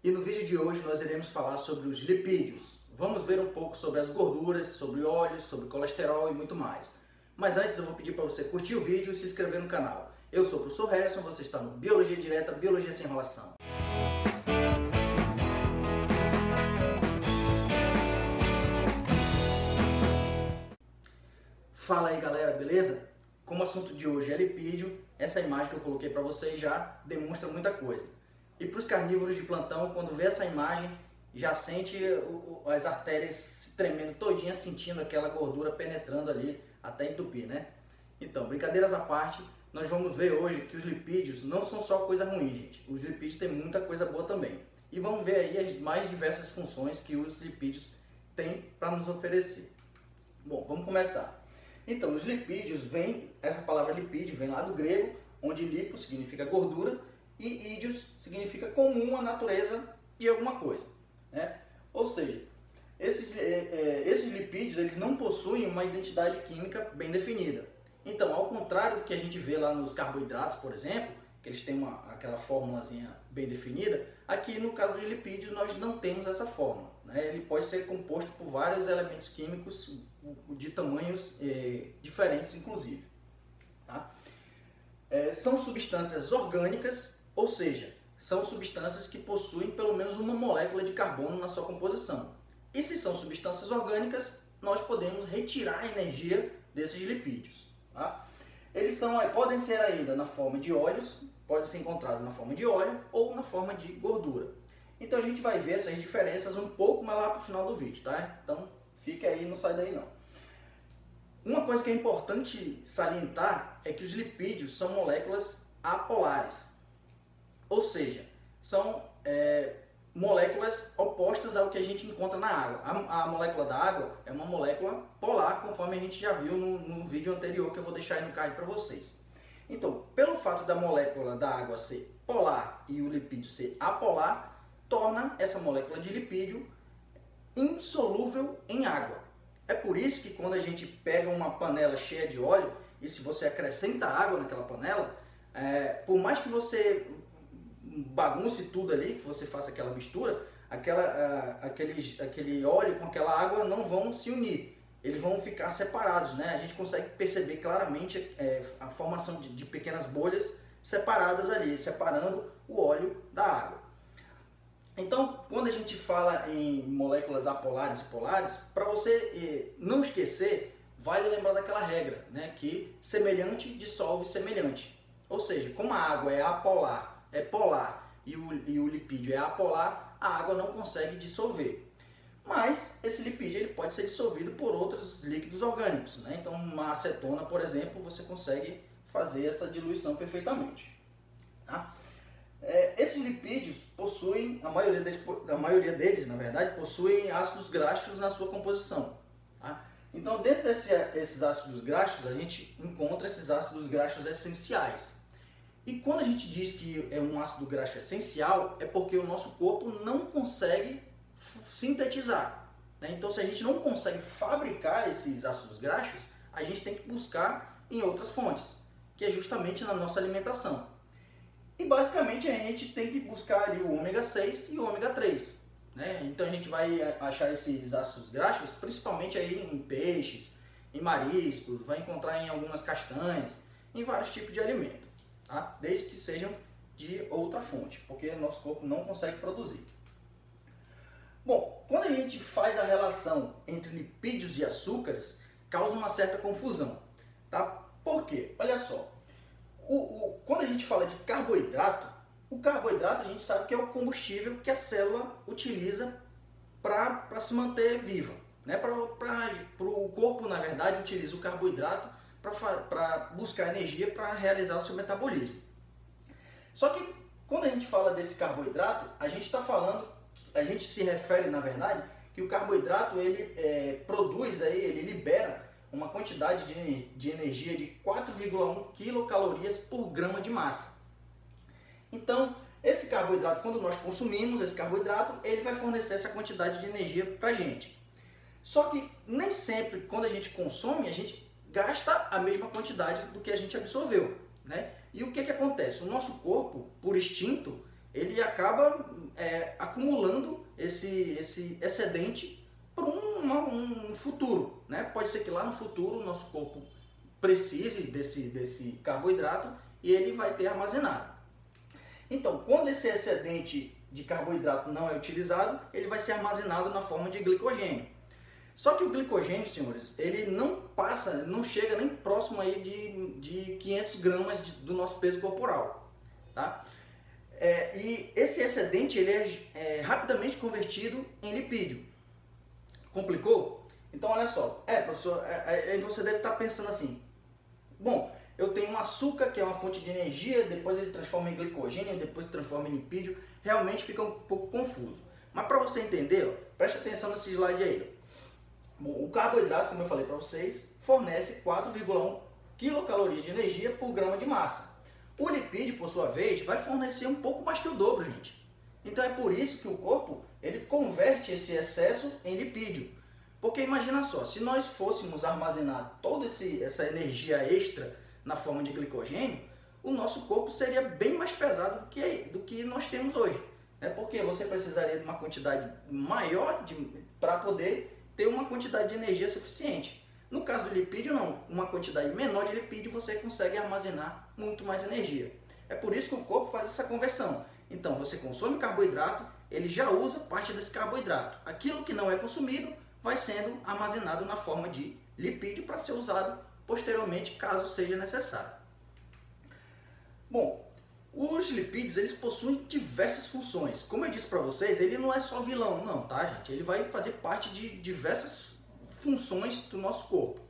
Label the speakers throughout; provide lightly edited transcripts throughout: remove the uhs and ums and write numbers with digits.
Speaker 1: E no vídeo de hoje nós iremos falar sobre os lipídios. Vamos ver um pouco sobre as gorduras, sobre óleos, sobre colesterol e muito mais. Mas antes eu vou pedir para você curtir o vídeo e se inscrever no canal. Eu sou o professor Harrison, você está no Biologia Direta, Biologia Sem Enrolação. Fala aí galera, beleza? Como o assunto de hoje é lipídio, essa imagem que eu coloquei para vocês já demonstra muita coisa. E para os carnívoros de plantão, quando vê essa imagem, já sente as artérias se tremendo todinha, sentindo aquela gordura penetrando ali até entupir, né? Então, brincadeiras à parte, nós vamos ver hoje que os lipídios não são só coisa ruim, gente. Os lipídios têm muita coisa boa também. E vamos ver aí as mais diversas funções que os lipídios têm para nos oferecer. Bom, vamos começar. Então, os lipídios essa palavra lipídio vem lá do grego, onde lipo significa gordura e ídios significa comum à natureza de alguma coisa, né? Ou seja, esses lipídios eles não possuem uma identidade química bem definida. Então, ao contrário do que a gente vê lá nos carboidratos, por exemplo, que eles têm aquela formulazinha bem definida, aqui no caso de lipídios nós não temos essa fórmula, né? Ele pode ser composto por vários elementos químicos de tamanhos diferentes, inclusive. Tá? São substâncias orgânicas, ou seja, são substâncias que possuem pelo menos uma molécula de carbono na sua composição. E se são substâncias orgânicas, nós podemos retirar a energia desses lipídios. Tá? Eles podem ser ainda na forma de óleos, podem ser encontrados na forma de óleo ou na forma de gordura. Então a gente vai ver essas diferenças um pouco mais lá para o final do vídeo, tá? Então fica aí, não sai daí não. Uma coisa que é importante salientar é que os lipídios são moléculas apolares. Ou seja, são moléculas opostas ao que a gente encontra na água. A molécula da água é uma molécula polar, conforme a gente já viu no vídeo anterior, que eu vou deixar aí no card para vocês. Então, pelo fato da molécula da água ser polar e o lipídio ser apolar, torna essa molécula de lipídio insolúvel em água. É por isso que quando a gente pega uma panela cheia de óleo, e se você acrescenta água naquela panela, por mais que você bagunce tudo ali, que você faça aquela mistura, aquele óleo com aquela água não vão se unir, eles vão ficar separados, né? A gente consegue perceber claramente a formação de pequenas bolhas separadas ali, separando o óleo da água. Então, quando a gente fala em moléculas apolares e polares, para você não esquecer, vale lembrar daquela regra, né? Que semelhante dissolve semelhante. Ou seja, como a água é polar e o lipídio é apolar, a água não consegue dissolver. Mas esse lipídio ele pode ser dissolvido por outros líquidos orgânicos, né? Então uma acetona, por exemplo, você consegue fazer essa diluição perfeitamente. Tá? Esses lipídios possuem, a maioria deles, na verdade, possuem ácidos graxos na sua composição. Tá? Então dentro desses ácidos graxos a gente encontra esses ácidos graxos essenciais. E quando a gente diz que é um ácido graxo essencial, é porque o nosso corpo não consegue sintetizar, né? Então, se a gente não consegue fabricar esses ácidos graxos, a gente tem que buscar em outras fontes, que é justamente na nossa alimentação. E basicamente a gente tem que buscar ali o ômega 6 e o ômega 3, né? Então a gente vai achar esses ácidos graxos principalmente aí em peixes, em mariscos, vai encontrar em algumas castanhas, em vários tipos de alimento. Tá? Desde que sejam de outra fonte, porque nosso corpo não consegue produzir. Bom, quando a gente faz a relação entre lipídios e açúcares, causa uma certa confusão. Tá? Por quê? Olha só, quando a gente fala de carboidrato, o carboidrato a gente sabe que é o combustível que a célula utiliza para se manter viva. Né? O corpo, na verdade, utiliza o carboidrato para buscar energia para realizar o seu metabolismo. Só que quando a gente fala desse carboidrato, a gente se refere, na verdade, que o carboidrato ele ele libera uma quantidade de energia de 4,1 quilocalorias por grama de massa. Então, esse carboidrato, quando nós consumimos esse carboidrato, ele vai fornecer essa quantidade de energia para a gente. Só que nem sempre, quando a gente consome, a gente gasta a mesma quantidade do que a gente absorveu, né? E o que acontece? O nosso corpo, por instinto, ele acaba acumulando esse excedente para um futuro, né? Pode ser que lá no futuro o nosso corpo precise desse carboidrato e ele vai ter armazenado. Então, quando esse excedente de carboidrato não é utilizado, ele vai ser armazenado na forma de glicogênio. Só que o glicogênio, senhores, ele não chega nem próximo aí de 500 gramas do nosso peso corporal, tá? E esse excedente ele é rapidamente convertido em lipídio. Complicou? Então olha só, professor, aí você deve estar pensando assim, bom, eu tenho um açúcar que é uma fonte de energia, depois ele transforma em glicogênio, depois transforma em lipídio, realmente fica um pouco confuso. Mas para você entender, preste atenção nesse slide aí. Bom, o carboidrato, como eu falei para vocês, fornece 4,1 quilocalorias de energia por grama de massa. O lipídio, por sua vez, vai fornecer um pouco mais que o dobro, gente. Então é por isso que o corpo ele converte esse excesso em lipídio. Porque imagina só, se nós fôssemos armazenar toda essa energia extra na forma de glicogênio, o nosso corpo seria bem mais pesado do que nós temos hoje. Porque você precisaria de uma quantidade maior para poder ter uma quantidade de energia suficiente. No caso do lipídio, não. Uma quantidade menor de lipídio você consegue armazenar muito mais energia. É por isso que o corpo faz essa conversão. Então, você consome carboidrato, ele já usa parte desse carboidrato. Aquilo que não é consumido vai sendo armazenado na forma de lipídio para ser usado posteriormente, caso seja necessário. Bom, os lipídios eles possuem diversas funções. Como eu disse para vocês, ele não é só vilão, não, tá, gente? Ele vai fazer parte de diversas funções do nosso corpo.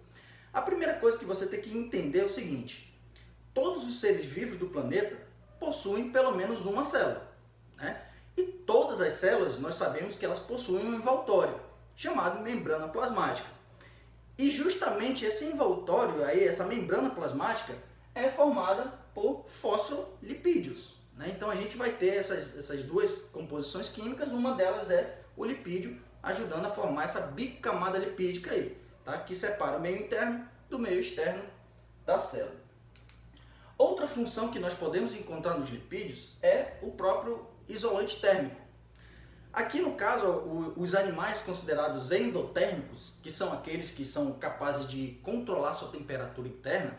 Speaker 1: A primeira coisa que você tem que entender é o seguinte: todos os seres vivos do planeta possuem pelo menos uma célula, né? E todas as células, nós sabemos que elas possuem um envoltório, chamado membrana plasmática. E justamente esse envoltório, aí, essa membrana plasmática, é formada por fosfolipídios, né? Então a gente vai ter essas duas composições químicas, uma delas é o lipídio, ajudando a formar essa bicamada lipídica aí, tá? Que separa o meio interno do meio externo da célula. Outra função que nós podemos encontrar nos lipídios é o próprio isolante térmico. Aqui no caso, os animais considerados endotérmicos, que são aqueles que são capazes de controlar sua temperatura interna,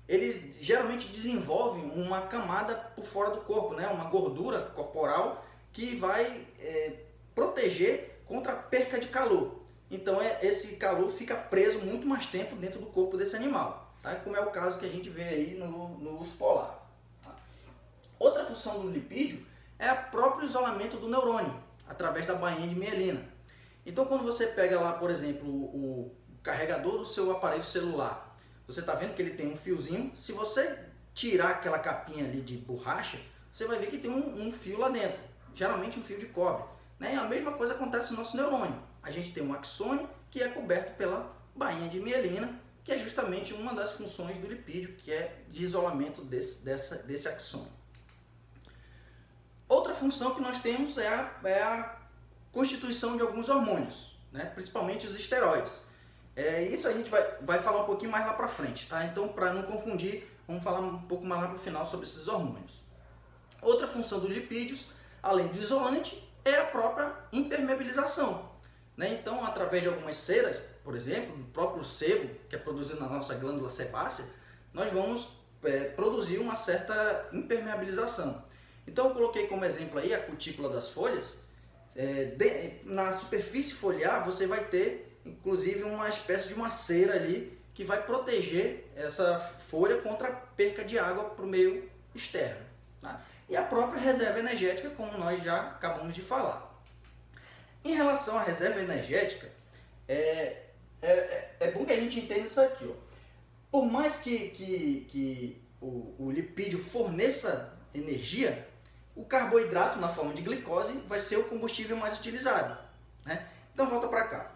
Speaker 1: eles geralmente desenvolvem uma camada por fora do corpo, né? Uma gordura corporal que vai proteger contra a perca de calor. Então esse calor fica preso muito mais tempo dentro do corpo desse animal, tá? Como é o caso que a gente vê aí no urso polar. Tá? Outra função do lipídio é o próprio isolamento do neurônio, através da bainha de mielina. Então quando você pega lá, por exemplo, o carregador do seu aparelho celular, você está vendo que ele tem um fiozinho. Se você tirar aquela capinha ali de borracha, você vai ver que tem um fio lá dentro, geralmente um fio de cobre, né? E a mesma coisa acontece no nosso neurônio. A gente tem um axônio que é coberto pela bainha de mielina, que é justamente uma das funções do lipídio, que é de isolamento desse axônio. Outra função que nós temos é a constituição de alguns hormônios, né? Principalmente os esteroides. Isso a gente vai falar um pouquinho mais lá para frente, tá? Então, para não confundir, vamos falar um pouco mais lá para o final sobre esses hormônios. Outra função dos lipídios, além do isolante, é a própria impermeabilização, né? Então, através de algumas ceras, por exemplo, do próprio sebo, que é produzido na nossa glândula sebácea, nós vamos produzir uma certa impermeabilização. Então, eu coloquei como exemplo aí a cutícula das folhas. Na superfície foliar, você vai ter inclusive uma espécie de uma cera ali que vai proteger essa folha contra a perca de água para o meio externo, tá? E a própria reserva energética, como nós já acabamos de falar. Em relação à reserva energética, é bom que a gente entenda isso aqui, ó. Por mais que o lipídio forneça energia, o carboidrato na forma de glicose vai ser o combustível mais utilizado, né? Então volta para cá.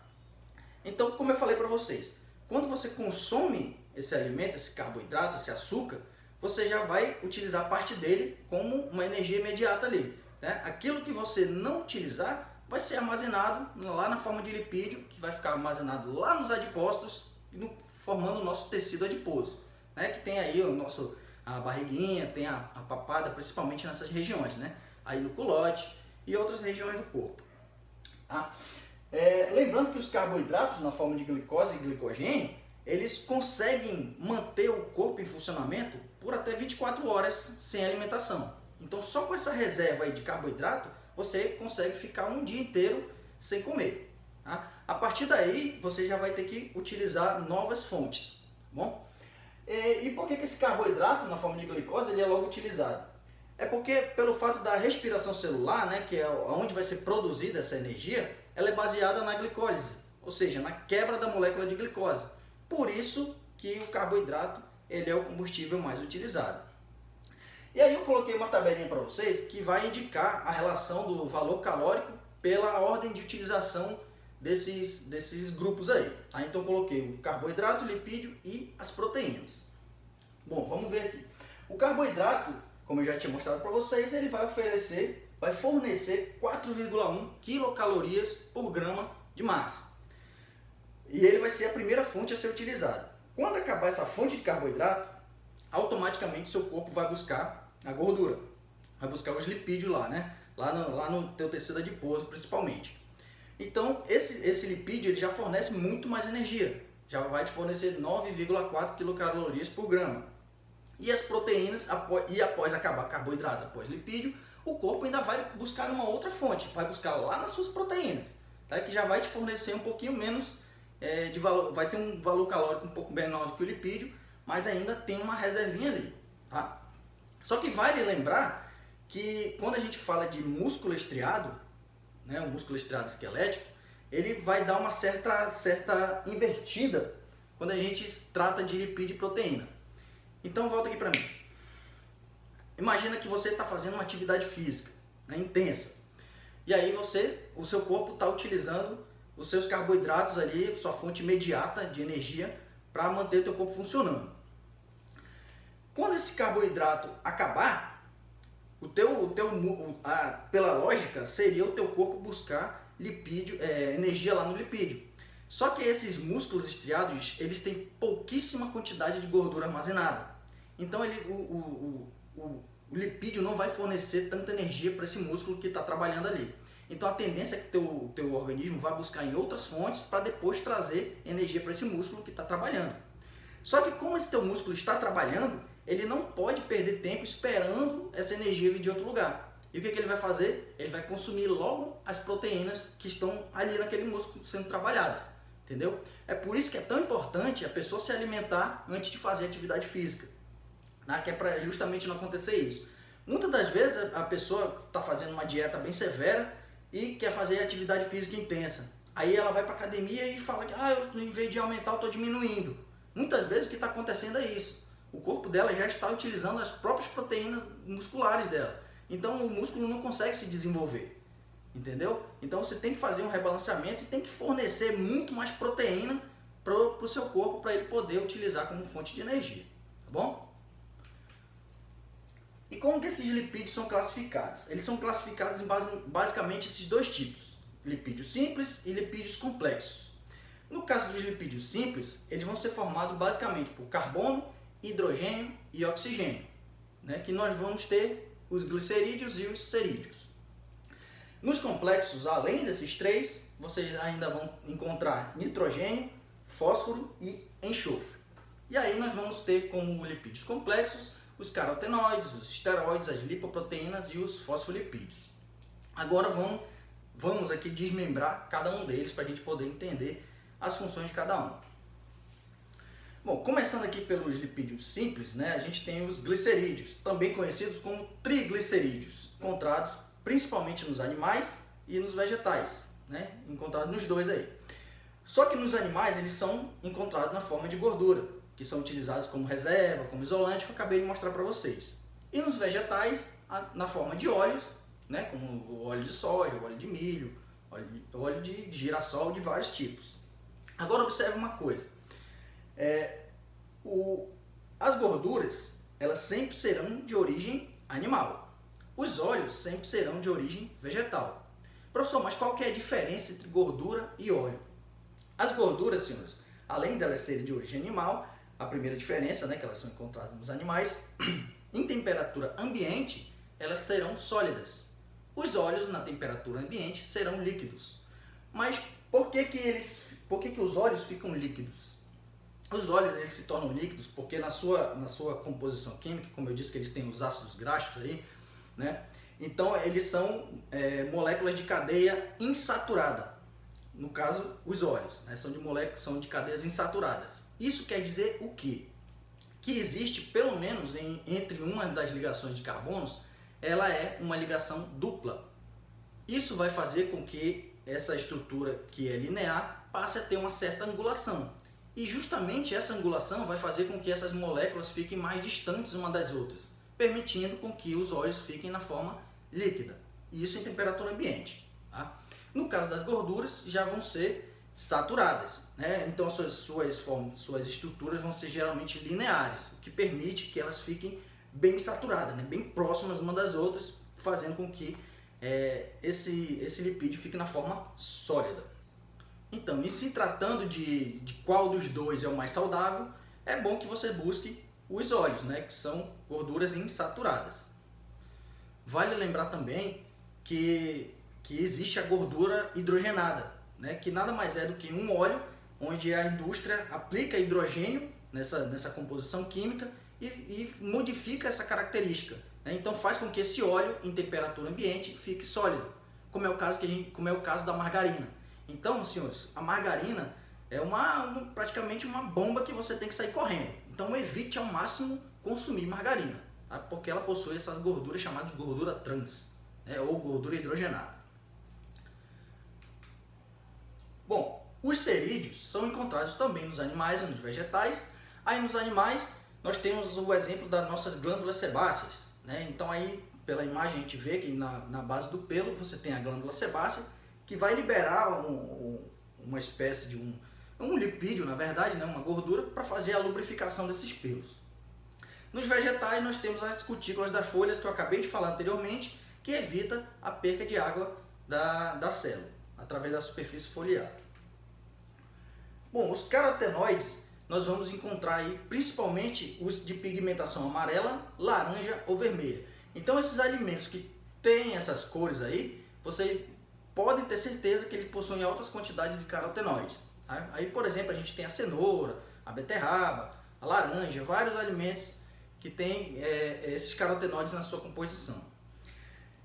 Speaker 1: Então, como eu falei para vocês, quando você consome esse alimento, esse carboidrato, esse açúcar, você já vai utilizar parte dele como uma energia imediata ali, né? Aquilo que você não utilizar vai ser armazenado lá na forma de lipídio, que vai ficar armazenado lá nos adipócitos, formando o nosso tecido adiposo, né? Que tem aí a barriguinha, tem a papada, principalmente nessas regiões, né? Aí no culote e outras regiões do corpo. Tá? Lembrando que os carboidratos na forma de glicose e glicogênio, eles conseguem manter o corpo em funcionamento por até 24 horas sem alimentação. Então só com essa reserva aí de carboidrato, você consegue ficar um dia inteiro sem comer. Tá? A partir daí, você já vai ter que utilizar novas fontes. Tá bom? E por que esse carboidrato na forma de glicose ele é logo utilizado? É porque pelo fato da respiração celular, né, que é onde vai ser produzida essa energia, ela é baseada na glicólise, ou seja, na quebra da molécula de glicose. Por isso que o carboidrato ele é o combustível mais utilizado. E aí eu coloquei uma tabelinha para vocês que vai indicar a relação do valor calórico pela ordem de utilização desses grupos aí. Tá? Então eu coloquei o carboidrato, o lipídio e as proteínas. Bom, vamos ver aqui. O carboidrato, como eu já tinha mostrado para vocês, ele vai fornecer 4,1 quilocalorias por grama de massa. E ele vai ser a primeira fonte a ser utilizada. Quando acabar essa fonte de carboidrato, automaticamente seu corpo vai buscar a gordura, vai buscar os lipídios lá, né? Lá no teu tecido adiposo principalmente. Então esse lipídio ele já fornece muito mais energia, já vai te fornecer 9,4 quilocalorias por grama. E as proteínas, após acabar carboidrato, após lipídio, o corpo ainda vai buscar uma outra fonte, vai buscar lá nas suas proteínas, tá? Que já vai te fornecer um pouquinho menos de valor, vai ter um valor calórico um pouco menor do que o lipídio, mas ainda tem uma reservinha ali, tá? Só que vale lembrar que quando a gente fala de músculo estriado, né, o músculo estriado esquelético, ele vai dar uma certa invertida quando a gente trata de lipídio e proteína. Então volta aqui para mim. Imagina que você está fazendo uma atividade física, né, intensa, e aí o seu corpo está utilizando os seus carboidratos ali, sua fonte imediata de energia, para manter o teu corpo funcionando. Quando esse carboidrato acabar, pela lógica, seria o teu corpo buscar energia lá no lipídio. Só que esses músculos estriados, eles têm pouquíssima quantidade de gordura armazenada. Então o lipídio não vai fornecer tanta energia para esse músculo que está trabalhando ali. Então a tendência é que o teu organismo vai buscar em outras fontes para depois trazer energia para esse músculo que está trabalhando. Só que como esse teu músculo está trabalhando, ele não pode perder tempo esperando essa energia vir de outro lugar. E o que ele vai fazer? Ele vai consumir logo as proteínas que estão ali naquele músculo sendo trabalhadas. Entendeu? É por isso que é tão importante a pessoa se alimentar antes de fazer atividade física. Né? Que é para justamente não acontecer isso. Muitas das vezes a pessoa está fazendo uma dieta bem severa e quer fazer atividade física intensa. Aí ela vai para a academia e fala que eu, em vez de aumentar, eu estou diminuindo. Muitas vezes o que está acontecendo é isso. O corpo dela já está utilizando as próprias proteínas musculares dela. Então o músculo não consegue se desenvolver. Entendeu? Então você tem que fazer um rebalanceamento e tem que fornecer muito mais proteína para o seu corpo para ele poder utilizar como fonte de energia. Tá bom? E como que esses lipídios são classificados? Eles são classificados em basicamente esses dois tipos. Lipídios simples e lipídios complexos. No caso dos lipídios simples, eles vão ser formados basicamente por carbono, hidrogênio e oxigênio, né? Que nós vamos ter os glicerídeos e os cerídeos. Nos complexos, além desses três, vocês ainda vão encontrar nitrogênio, fósforo e enxofre. E aí nós vamos ter como lipídios complexos os carotenoides, os esteroides, as lipoproteínas e os fosfolipídios. Agora vamos aqui desmembrar cada um deles para a gente poder entender as funções de cada um. Bom, começando aqui pelos lipídios simples, né, a gente tem os glicerídeos, também conhecidos como triglicerídeos, encontrados principalmente nos animais e nos vegetais, né, encontrados nos dois aí. Só que nos animais eles são encontrados na forma de gordura, que são utilizados como reserva, como isolante, que eu acabei de mostrar para vocês. E nos vegetais, na forma de óleos, né, como o óleo de soja, o óleo de milho, óleo de girassol, de vários tipos. Agora observe uma coisa. As gorduras, elas sempre serão de origem animal. Os óleos sempre serão de origem vegetal. Professor, mas qual que é a diferença entre gordura e óleo? As gorduras, senhores, além de elas serem de origem animal, a primeira diferença, né, que elas são encontradas nos animais, em temperatura ambiente, elas serão sólidas. Os óleos na temperatura ambiente serão líquidos. Mas por que os óleos ficam líquidos? Os óleos eles se tornam líquidos porque na sua composição química, como eu disse que eles têm os ácidos graxos aí, né? Então eles são moléculas de cadeia insaturada. No caso, os óleos, né? São de cadeias insaturadas. Isso quer dizer o quê? Que existe, pelo menos entre uma das ligações de carbonos, ela é uma ligação dupla. Isso vai fazer com que essa estrutura que é linear passe a ter uma certa angulação. E justamente essa angulação vai fazer com que essas moléculas fiquem mais distantes uma das outras, permitindo com que os óleos fiquem na forma líquida. E isso em temperatura ambiente. Tá? No caso das gorduras, já vão ser saturadas, né? Então suas estruturas vão ser geralmente lineares, o que permite que elas fiquem bem saturadas, né? Bem próximas uma das outras, fazendo com que esse lipídio fique na forma sólida. Então, e se tratando de qual dos dois é o mais saudável, é bom que você busque os óleos, né? Que são gorduras insaturadas. Vale lembrar também que existe a gordura hidrogenada, né? Que nada mais é do que um óleo onde a indústria aplica hidrogênio nessa composição química e modifica essa característica, né? Então faz com que esse óleo em temperatura ambiente fique sólido, como é o caso da margarina. Então, senhores, a margarina é praticamente uma bomba que você tem que sair correndo. Então evite ao máximo consumir margarina, tá? Porque ela possui essas gorduras chamadas de gordura trans, né? Ou gordura hidrogenada. Bom, os cerídeos são encontrados também nos animais e nos vegetais. Aí nos animais nós temos o exemplo das nossas glândulas sebáceas, né? Então aí pela imagem a gente vê que na base do pelo você tem a glândula sebácea que vai liberar uma espécie de um lipídio, na verdade, né? Uma gordura para fazer a lubrificação desses pelos. Nos vegetais nós temos as cutículas das folhas que eu acabei de falar anteriormente, que evita a perca de água da célula através da superfície foliar. Bom, os carotenoides nós vamos encontrar aí principalmente os de pigmentação amarela, laranja ou vermelha. Então esses alimentos que têm essas cores aí, você pode ter certeza que eles possuem altas quantidades de carotenoides. Tá? Aí, por exemplo, a gente tem a cenoura, a beterraba, a laranja, vários alimentos que têm esses carotenoides na sua composição.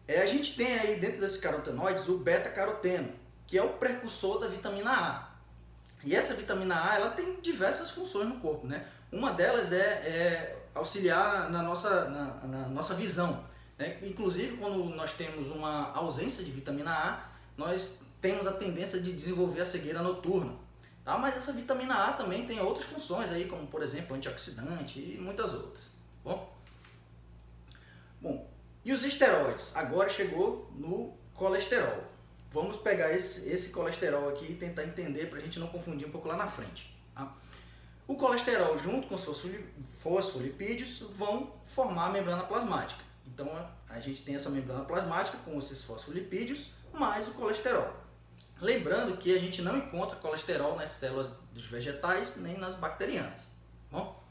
Speaker 1: A gente tem aí dentro desses carotenoides o beta-caroteno, que é o precursor da vitamina A. E essa vitamina A ela tem diversas funções no corpo, né? Uma delas é auxiliar na nossa visão, né? Inclusive, quando nós temos uma ausência de vitamina A, nós temos a tendência de desenvolver a cegueira noturna. Tá? Mas essa vitamina A também tem outras funções, aí, como por exemplo antioxidante e muitas outras. Bom, e os esteroides? Agora chegou no colesterol. Vamos pegar esse colesterol aqui e tentar entender para a gente não confundir um pouco lá na frente. Tá? O colesterol junto com os fosfolipídios vão formar a membrana plasmática. Então a gente tem essa membrana plasmática com esses fosfolipídios mais o colesterol. Lembrando que a gente não encontra colesterol nas células dos vegetais nem nas bacterianas. Bom?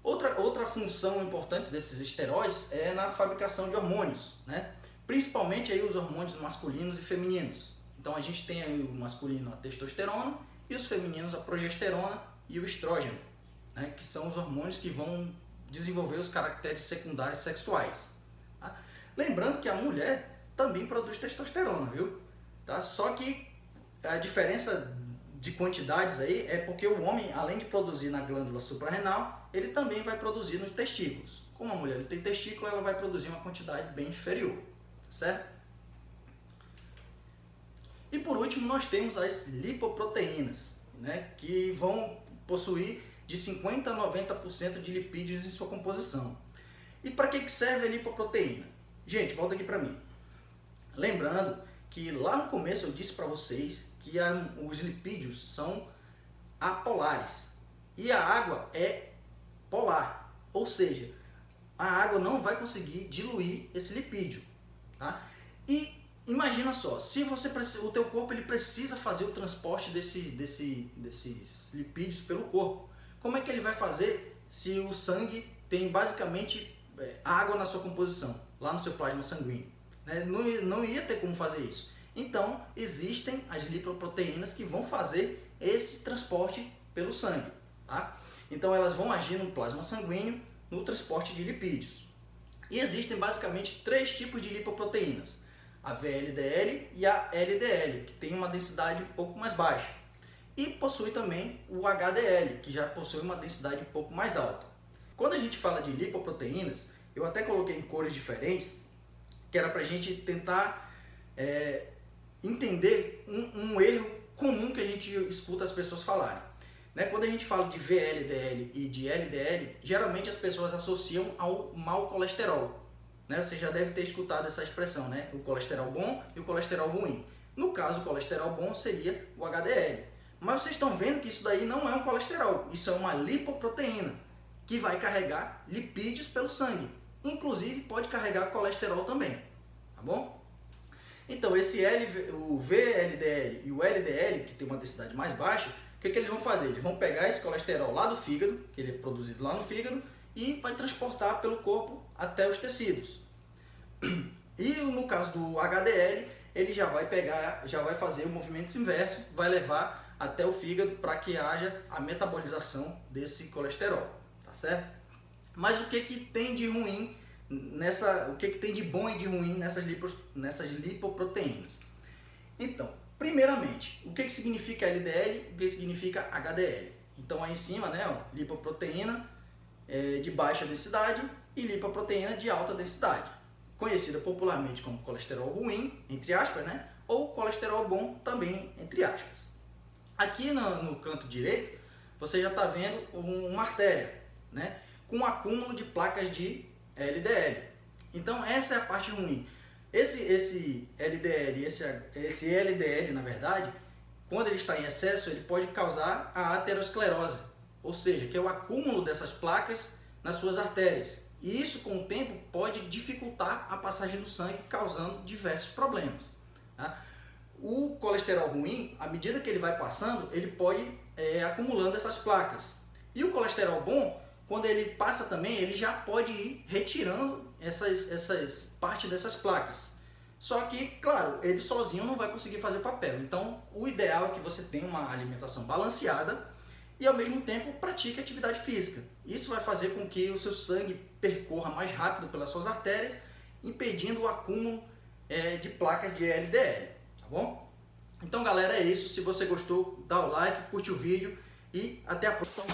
Speaker 1: Outra função importante desses esteroides é na fabricação de hormônios, né? Principalmente aí os hormônios masculinos e femininos. Então a gente tem aí o masculino a testosterona e os femininos a progesterona e o estrógeno, né? Que são os hormônios que vão desenvolver os caracteres secundários sexuais. Tá? Lembrando que a mulher também produz testosterona, viu? Tá? Só que a diferença de quantidades aí é porque o homem, além de produzir na glândula suprarrenal, ele também vai produzir nos testículos. Como a mulher não tem testículo, ela vai produzir uma quantidade bem inferior, certo? E por último, nós temos as lipoproteínas, né, que vão possuir de 50% a 90% de lipídios em sua composição. E para que serve a lipoproteína? Gente, volta aqui para mim. Lembrando que lá no começo eu disse para vocês que os lipídios são apolares e a água é polar, ou seja, a água não vai conseguir diluir esse lipídio, tá? E imagina só, se o teu corpo ele precisa fazer o transporte desses lipídios pelo corpo, como é que ele vai fazer se o sangue tem basicamente água na sua composição, lá no seu plasma sanguíneo? né? Não ia ter como fazer isso. Então, existem as lipoproteínas que vão fazer esse transporte pelo sangue, tá? Então, elas vão agir no plasma sanguíneo no transporte de lipídios. E existem basicamente 3 tipos de lipoproteínas: a VLDL e a LDL, que tem uma densidade um pouco mais baixa. E possui também o HDL, que já possui uma densidade um pouco mais alta. Quando a gente fala de lipoproteínas, eu até coloquei em cores diferentes, que era para a gente tentar entender um erro comum que a gente escuta as pessoas falarem. Né? Quando a gente fala de VLDL e de LDL, geralmente as pessoas associam ao mau colesterol. Né? Você já deve ter escutado essa expressão, né? O colesterol bom e o colesterol ruim. No caso, o colesterol bom seria o HDL. Mas vocês estão vendo que isso daí não é um colesterol, isso é uma lipoproteína, que vai carregar lipídios pelo sangue. Inclusive pode carregar colesterol também, tá bom? Então o VLDL e o LDL, que tem uma densidade mais baixa, o que eles vão fazer? Eles vão pegar esse colesterol lá do fígado, que ele é produzido lá no fígado, e vai transportar pelo corpo até os tecidos. E no caso do HDL, ele já vai fazer o movimento inverso, vai levar até o fígado para que haja a metabolização desse colesterol, tá certo? Mas o que tem de ruim o que tem de bom e de ruim nessas lipoproteínas? Então, primeiramente, o que significa LDL e o que significa HDL? Então aí em cima, né, ó, lipoproteína de baixa densidade e lipoproteína de alta densidade, conhecida popularmente como colesterol ruim, entre aspas, né, ou colesterol bom, também entre aspas. Aqui no canto direito, você já está vendo uma artéria, né, com um acúmulo de placas de LDL. Então essa é a parte ruim. Esse LDL, esse LDL, na verdade, quando ele está em excesso, ele pode causar a aterosclerose, ou seja, que é o acúmulo dessas placas nas suas artérias. E isso, com o tempo, pode dificultar a passagem do sangue, causando diversos problemas, tá? O colesterol ruim, à medida que ele vai passando, ele pode acumulando essas placas. E o colesterol bom, quando ele passa também, ele já pode ir retirando essas parte dessas placas. Só que, claro, ele sozinho não vai conseguir fazer papel. Então, o ideal é que você tenha uma alimentação balanceada e, ao mesmo tempo, pratique atividade física. Isso vai fazer com que o seu sangue percorra mais rápido pelas suas artérias, impedindo o acúmulo de placas de LDL, tá bom? Então, galera, é isso. Se você gostou, dá o like, curte o vídeo e até a próxima.